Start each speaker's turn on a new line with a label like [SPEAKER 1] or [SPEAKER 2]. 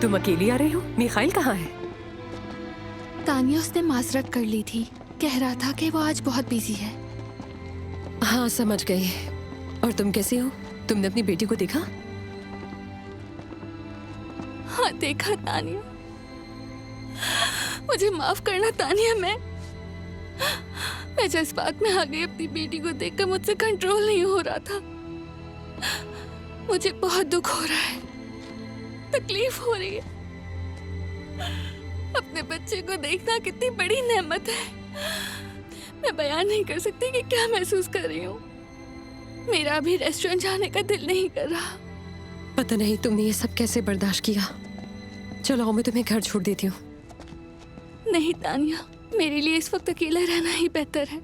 [SPEAKER 1] तुम अकेली आ रही हो? मिखाइल कहाँ है?
[SPEAKER 2] तानिया उसने माजरत कर ली थी, कह रहा था कि वो आज बहुत बिजी है।
[SPEAKER 1] हाँ समझ गई। और तुम कैसी हो? तुमने अपनी बेटी को देखा?
[SPEAKER 2] हाँ देखा तानिया, मुझे माफ करना तानिया, मैं जज्बात में आ गई। अपनी बेटी को देखकर मुझसे कंट्रोल नहीं हो रहा था। मुझे बहुत दुख हो रहा है, तकलीफ हो रही है। अपने बच्चे को देखना कितनी बड़ी नेमत है। मैं बयान नहीं कर सकती कि क्या महसूस कर रही हूँ। मेरा अभी रेस्टोरेंट जाने का दिल नहीं कर रहा।
[SPEAKER 1] पता नहीं तुमने ये सब कैसे बर्दाश्त किया। चलो आओ, मैं तुम्हें घर छोड़ देती हूँ।
[SPEAKER 2] नहीं तानिया, मेरे लिए इस वक्त अकेला रहना ही बेहतर है।